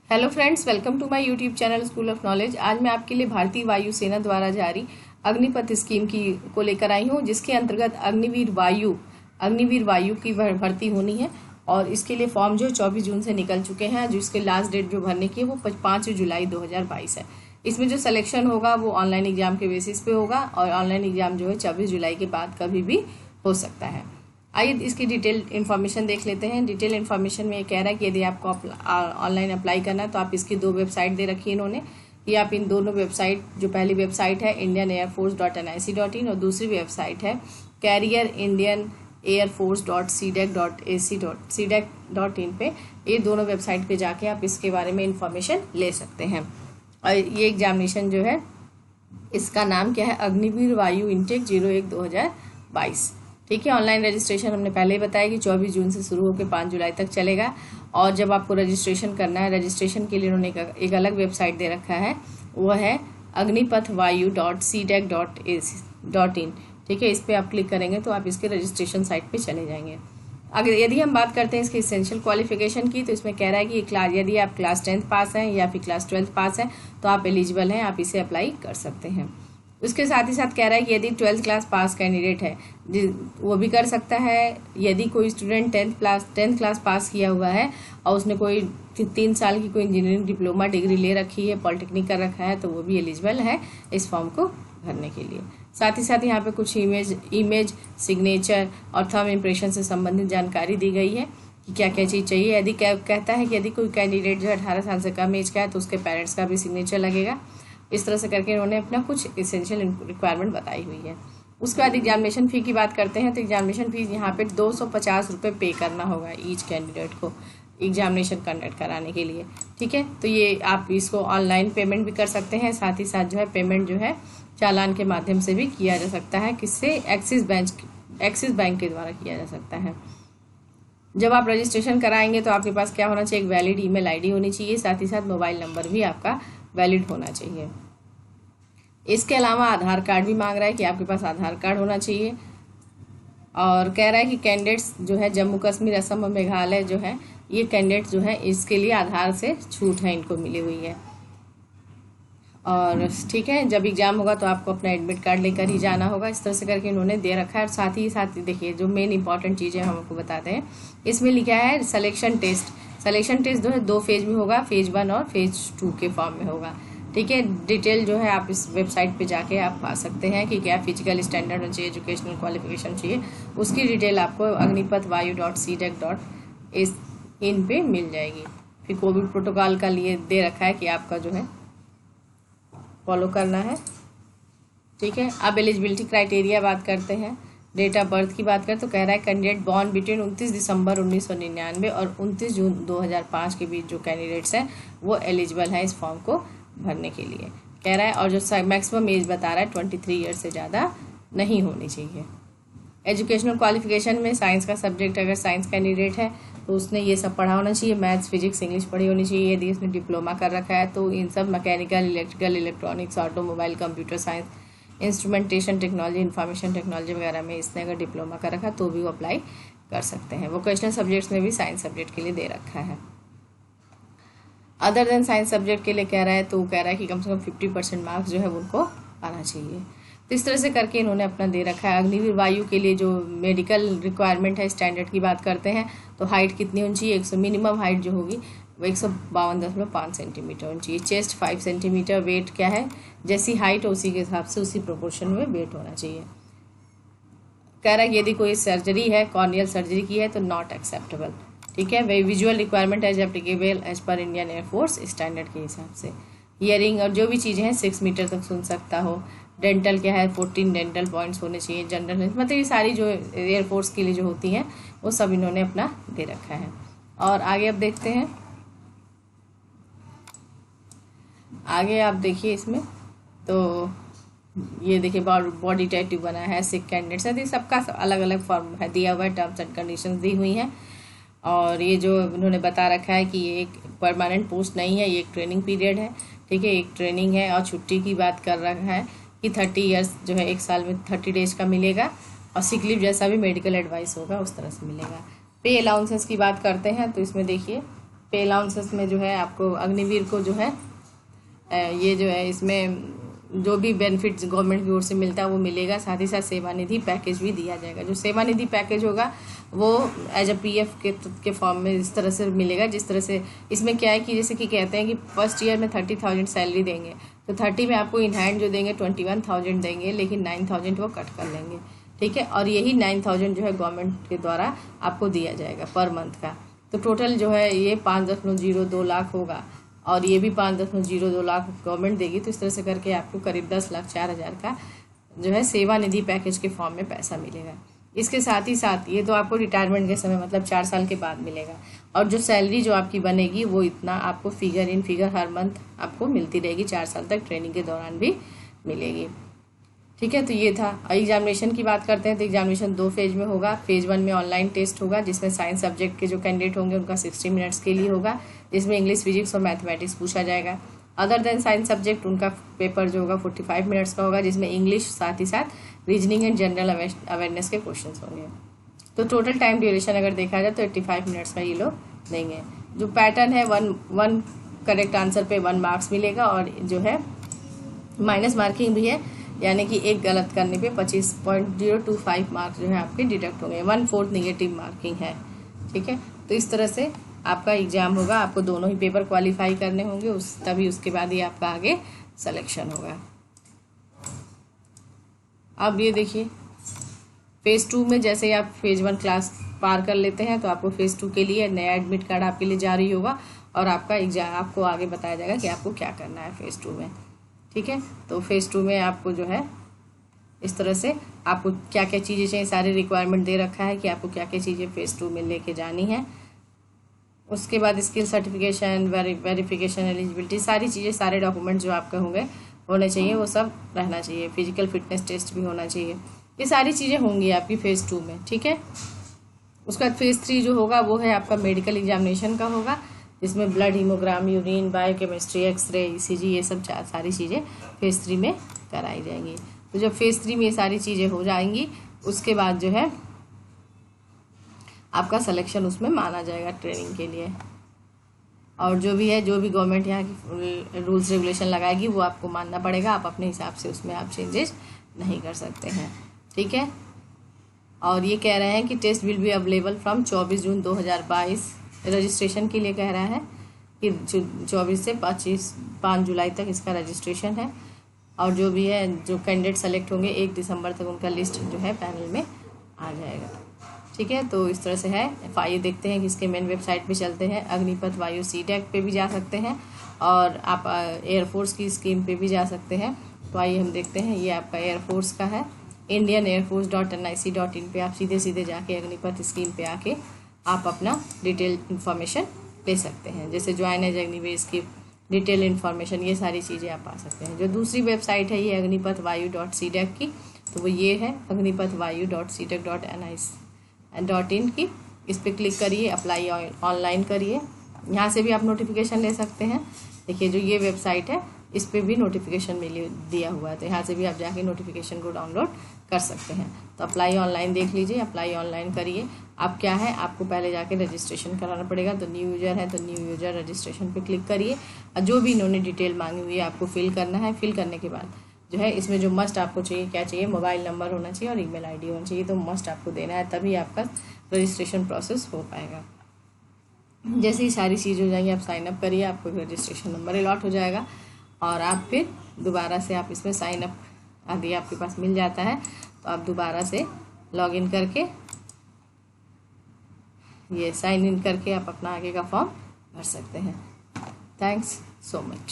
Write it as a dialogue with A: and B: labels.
A: Hello friends, welcome to my YouTube channel school of knowledge. आज मैं आपके लिए भारतीय वायुसेना द्वारा जारी अग्निपथ स्कीम को लेकर आई हूँ, जिसके अंतर्गत अग्निवीर वायु की भर्ती होनी है। और इसके लिए फॉर्म जो 24 जून से निकल चुके हैं। जो इसके लास्ट डेट जो भरने की है वो 5 जुलाई 2022 है। इसमें जो सिलेक्शन होगा वो ऑनलाइन एग्जाम के बेसिस पे होगा, और ऑनलाइन एग्जाम जो है 24 जुलाई के बाद कभी भी हो सकता है। आइए इसकी डिटेल इन्फॉर्मेशन देख लेते हैं। डिटेल इन्फॉर्मेशन में ये कह रहा है कि यदि आपको ऑनलाइन अप्लाई करना है तो आप इसकी 2 वेबसाइट दे रखी है इन्होंने। ये आप इन दोनों वेबसाइट, जो पहली वेबसाइट है indianairforce.nic.in और दूसरी वेबसाइट है careerindianairforce.cdac.in पे, ये दोनों वेबसाइट पे जाके आप इसके बारे में इंफॉर्मेशन ले सकते हैं। और ये एग्जामिनेशन जो है, इसका नाम क्या है, अग्निवीर वायु इनटेक 01/2022। ठीक है। ऑनलाइन रजिस्ट्रेशन हमने पहले ही बताया कि 24 जून से शुरू होकर 5 जुलाई तक चलेगा। और जब आपको रजिस्ट्रेशन करना है, रजिस्ट्रेशन के लिए उन्होंने एक अलग वेबसाइट दे रखा है, वह है agnipathvayu.cdac.in। ठीक है, इस पर आप क्लिक करेंगे तो आप इसके रजिस्ट्रेशन साइट पे चले जाएंगे। अगर यदि हम बात करते हैं इसकी एसेंशियल क्वालिफिकेशन की, तो इसमें कह रहा है कि यदि आप क्लास 10th पास हैं या फिर क्लास 12th पास हैं तो आप एलिजिबल हैं, आप इसे अप्लाई कर सकते हैं। उसके साथ ही साथ कह रहा है कि यदि 12th क्लास पास कैंडिडेट है वो भी कर सकता है। यदि कोई स्टूडेंट 10th क्लास पास किया हुआ है और उसने कोई 3 साल की कोई इंजीनियरिंग डिप्लोमा डिग्री ले रखी है, पॉलिटेक्निक कर रखा है, तो वो भी एलिजिबल है इस फॉर्म को भरने के लिए। साथ ही साथ यहाँ पे कुछ इमेज सिग्नेचर और थंब इम्प्रेशन से संबंधित जानकारी दी गई है कि क्या क्या चीज़ चाहिए। यदि कहता है कि यदि कोई कैंडिडेट जो 18 साल से कम एज का है तो उसके पेरेंट्स का भी सिग्नेचर लगेगा। इस तरह से करके इन्होंने अपना कुछ इसेंशियल रिक्वायरमेंट बताई हुई है। उसके बाद एग्जामिनेशन फ़ी की बात करते हैं, तो एग्जामिनेशन फ़ीस यहाँ पे 250 रुपये पे करना होगा ईच कैंडिडेट को एग्जामिनेशन कंडक्ट कराने के लिए। ठीक है, तो ये आप इसको ऑनलाइन पेमेंट भी कर सकते हैं। साथ ही साथ जो है पेमेंट जो है चालान के माध्यम से भी किया जा सकता है। किससे? एक्सिस बैंक के द्वारा किया जा सकता है। जब आप रजिस्ट्रेशन कराएंगे तो आपके पास क्या होना चाहिए? एक वैलिड ईमेल आईडी होनी चाहिए। साथ ही साथ मोबाइल नंबर भी आपका वैलिड होना चाहिए। इसके अलावा आधार कार्ड भी मांग रहा है कि आपके पास आधार कार्ड होना चाहिए। और कह रहा है कि कैंडिडेट्स जो है जम्मू कश्मीर, असम और मेघालय जो है, ये कैंडिडेट्स जो है इसके लिए आधार से छूट है इनको मिली हुई है। और ठीक है, जब एग्जाम होगा तो आपको अपना एडमिट कार्ड लेकर ही जाना होगा। इस तरह से करके इन्होंने दे रखा है। और साथ ही देखिए, जो मेन इंपॉर्टेंट चीज़ें हम आपको बताते हैं, इसमें लिखा है सिलेक्शन टेस्ट जो है 2 फेज में होगा, फेज 1 और फेज 2 के फॉर्म में होगा। ठीक है, डिटेल जो है आप इस वेबसाइट पे जाके आप पा सकते हैं कि क्या फिजिकल स्टैंडर्ड होना चाहिए, एजुकेशनल क्वालिफिकेशन चाहिए, उसकी डिटेल आपको agnipathvayu.cdac.in पे मिल जाएगी। फिर कोविड प्रोटोकॉल का लिए दे रखा है कि आपका जो है फॉलो करना है। ठीक है, अब एलिजिबिलिटी क्राइटेरिया बात करते हैं। डेट ऑफ बर्थ की बात करें तो कह रहा है कैंडिडेट बॉर्न बिटवीन 29 दिसंबर 1999 और 29 जून 2005 के बीच जो कैंडिडेट्स हैं वो एलिजिबल हैं इस फॉर्म को भरने के लिए, कह रहा है। और जो मैक्सिमम एज बता रहा है 23 ईयर से ज़्यादा नहीं होनी चाहिए। एजुकेशनल क्वालिफिकेशन में साइंस का सब्जेक्ट, अगर साइंस कैंडिडेट है तो उसने ये सब पढ़ा होना चाहिए, मैथ्स, फिजिक्स, इंग्लिश पढ़ी होनी चाहिए। यदि उसने डिप्लोमा कर रखा है तो इन सब mechanical, electrical, electronics, automobile, computer science, instrumentation technology, information technology वगैरह में इसने अगर डिप्लोमा कर रखा तो भी वो अप्लाई कर सकते हैं। वोकेशनल सब्जेक्ट्स में भी साइंस सब्जेक्ट के लिए दे रखा है। अदर देन साइंस सब्जेक्ट के लिए कह रहा है तो कह रहा है कि कम से कम 50% मार्क्स जो है उनको आना चाहिए। तो इस तरह से करके इन्होंने अपना दे रखा है। अग्निवीर वायु के लिए जो मेडिकल रिक्वायरमेंट है, स्टैंडर्ड की बात करते हैं तो हाइट कितनी होनी चाहिए? मिनिमम हाइट जो होगी वो 152.5 सेंटीमीटर होनी चाहिए। Chest 5 centimetre. वेट क्या है? जैसी हाइट उसी के हिसाब से उसी प्रोपोर्शन में वेट होना चाहिए। कह रहा है कि यदि कोई सर्जरी है, कॉर्नियल सर्जरी की है तो नॉट एक्सेप्टेबल। ठीक है, वे visual requirement as applicable as per Indian Air Force standard के हिसाब से। हियरिंग और जो भी चीज़ें हैं 6 मीटर तक सुन सकता हो। डेंटल क्या है? 14 डेंटल पॉइंट्स होने चाहिए। जनरल मतलब ये सारी जो एयरफोर्स के लिए जो होती हैं वो सब इन्होंने अपना दे रखा है। और आगे अब देखते हैं, आगे आप देखिए इसमें तो ये देखिए बॉडी टैटू बना है, सिक कैंडिडेट्स है, तो सबका अलग अलग फॉर्म है दिया हुआ है, टर्म्स एंड कंडीशंस दी हुई हैं। और ये जो उन्होंने बता रखा है कि ये एक परमानेंट पोस्ट नहीं है, ये एक ट्रेनिंग पीरियड है। ठीक है, एक ट्रेनिंग है। और छुट्टी की बात कर रखा है कि 30 ईयर्स जो है 1 साल में 30 डेज का मिलेगा। और सिक लीव जैसा भी मेडिकल एडवाइस होगा उस तरह से मिलेगा। पे अलाउंसेस की बात करते हैं तो इसमें देखिए पे अलाउंसेस में जो है आपको अग्निवीर को जो है ये जो है इसमें जो भी बेनिफिट्स गवर्नमेंट की ओर से मिलता है वो मिलेगा। साथ ही साथ सेवानिधि पैकेज भी दिया जाएगा। जो सेवानिधि पैकेज होगा वो एज अ पीएफ के फॉर्म में इस तरह से मिलेगा, जिस तरह से इसमें क्या है कि जैसे कि कहते हैं कि फर्स्ट ईयर में 30,000 सैलरी देंगे, तो 30 में आपको इन हैंड जो देंगे 21,000 देंगे, लेकिन 9,000 वो कट कर लेंगे, ठीक है। और यही 9,000 जो है गवर्नमेंट के द्वारा आपको दिया जाएगा पर मंथ का। तो टोटल जो है ये 5.02 लाख होगा और ये भी 5.02 लाख गवर्नमेंट देगी। तो इस तरह से करके आपको करीब 10,04,000 का जो है सेवानिधि पैकेज के फॉर्म में पैसा मिलेगा। इसके साथ ही साथ ये तो आपको रिटायरमेंट के समय मतलब 4 साल के बाद मिलेगा। और जो सैलरी जो आपकी बनेगी वो इतना आपको figure in figure her month आपको मिलती रहेगी, 4 साल तक ट्रेनिंग के दौरान भी मिलेगी, ठीक है। तो ये था। एग्जामिनेशन की बात करते हैं तो एग्जामिनेशन 2 फेज में होगा। फेज 1 में ऑनलाइन टेस्ट होगा, जिसमें साइंस सब्जेक्ट के जो कैंडिडेट होंगे उनका 60 मिनट्स के लिए होगा, जिसमें इंग्लिश, फिजिक्स और मैथमेटिक्स पूछा जाएगा। अदर देन साइंस सब्जेक्ट उनका पेपर जो होगा 45 मिनट्स का होगा, जिसमें इंग्लिश साथ ही साथ रीजनिंग एंड जनरल अवेयरनेस के क्वेश्चन होंगे। तो टोटल टाइम ड्यूरेशन अगर देखा जाए तो 85 मिनट्स में ये लोग देंगे। जो पैटर्न है वन करेक्ट आंसर पे 1 मार्क्स मिलेगा और जो है माइनस मार्किंग भी है, यानी कि एक गलत करने पे 25.025 मार्क्स जो है आपके डिडक्ट होंगे। 1/4 निगेटिव मार्किंग है, ठीक है। तो इस तरह से आपका एग्जाम होगा। आपको दोनों ही पेपर क्वालिफाई करने होंगे, तभी उसके बाद ही आपका आगे सिलेक्शन होगा। अब ये देखिए फेज़ 2 में जैसे ही आप फेज़ 1 क्लास पार कर लेते हैं तो आपको फेज़ 2 के लिए नया एडमिट कार्ड आपके लिए जारी होगा और आपका एग्जाम आपको आगे बताया जाएगा कि आपको क्या करना है फेज़ 2 में, ठीक है। तो फेज़ 2 में आपको जो है इस तरह से आपको क्या क्या चीज़ें चाहिए, सारे रिक्वायरमेंट दे रखा है कि आपको क्या क्या चीज़ें फेज़ 2 में लेके जानी है। उसके बाद स्किल सर्टिफिकेशन, वेरिफिकेशन, एलिजिबिलिटी, सारी चीज़ें, सारे डॉक्यूमेंट जो आपके होने चाहिए वो सब रहना चाहिए। फिजिकल फिटनेस टेस्ट भी होना चाहिए। ये सारी चीज़ें होंगी आपकी फेज़ 2 में, ठीक है। उसके बाद फेज़ 3 जो होगा वो है आपका मेडिकल एग्जामिनेशन का होगा, जिसमें blood, haemogram, urine, biochemistry, X ray, ECG, ये सब सारी चीज़ें फेज़ 3 में कराई जाएंगी। तो जब फेज़ 3 में ये सारी चीज़ें हो जाएंगी उसके बाद जो है आपका सिलेक्शन उसमें माना जाएगा ट्रेनिंग के लिए। और जो भी गवर्नमेंट यहाँ की रूल्स रेगुलेशन लगाएगी वो आपको मानना पड़ेगा। आप अपने हिसाब से उसमें आप चेंजेस नहीं कर सकते हैं, ठीक है। और ये कह रहे हैं कि test will be available from 24 June 2022। Registration के लिए कह रहा है कि 24 से 5 जुलाई तक इसका रजिस्ट्रेशन है। और जो भी है जो कैंडिडेट सेलेक्ट होंगे 1 दिसंबर तक उनका लिस्ट जो है पैनल में आ जाएगा, ठीक है। तो इस तरह से है। आइए देखते हैं कि इसके मेन वेबसाइट पे चलते हैं। अग्निपथ वायु सीटेक पे भी जा सकते हैं और आप एयरफोर्स की स्कीम पे भी जा सकते हैं। तो आइए हम देखते हैं। ये आपका एयरफोर्स का है, indianearforce.nic.in पे आप सीधे जाके अग्निपथ स्कीम पे आके आप अपना डिटेल इन्फॉर्मेशन ले सकते हैं। जैसे join as Agniveer scheme, detail information, ये सारी चीज़ें आप पा सकते हैं। जो दूसरी वेबसाइट है ये अग्निपथ वायु.cdec की, तो वो ये है अग्निपथ वायु.cdec.nic.in की। इस पर क्लिक करिए, अप्लाई ऑनलाइन करिए। यहाँ से भी आप नोटिफिकेशन ले सकते हैं। देखिए जो ये वेबसाइट है इस पर भी नोटिफिकेशन दिया हुआ है, तो यहाँ से भी आप जाके नोटिफिकेशन को डाउनलोड कर सकते हैं। तो अप्लाई ऑनलाइन देख लीजिए, अप्लाई ऑनलाइन करिए। अब क्या है, आपको पहले जाके रजिस्ट्रेशन कराना पड़ेगा। तो न्यू यूजर है तो न्यू यूजर रजिस्ट्रेशन पे क्लिक करिए और जो भी इन्होंने डिटेल मांगी हुई है आपको फिल करना है। फिल करने के बाद जो है इसमें जो मस्ट आपको चाहिए, क्या चाहिए, मोबाइल नंबर होना चाहिए और ईमेल आईडी होना चाहिए। तो मस्ट आपको देना है, तभी आपका रजिस्ट्रेशन प्रोसेस हो पाएगा। जैसे ही सारी चीज़ हो जाएंगी आप साइन अप करिए, आपको रजिस्ट्रेशन नंबर अलॉट हो जाएगा और आप फिर दोबारा से आप इसमें साइन अप आदि आपके पास मिल जाता है, तो आप दोबारा से लॉग इन करके ये साइन इन करके आप अपना आगे का फॉर्म भर सकते हैं। Thanks so much.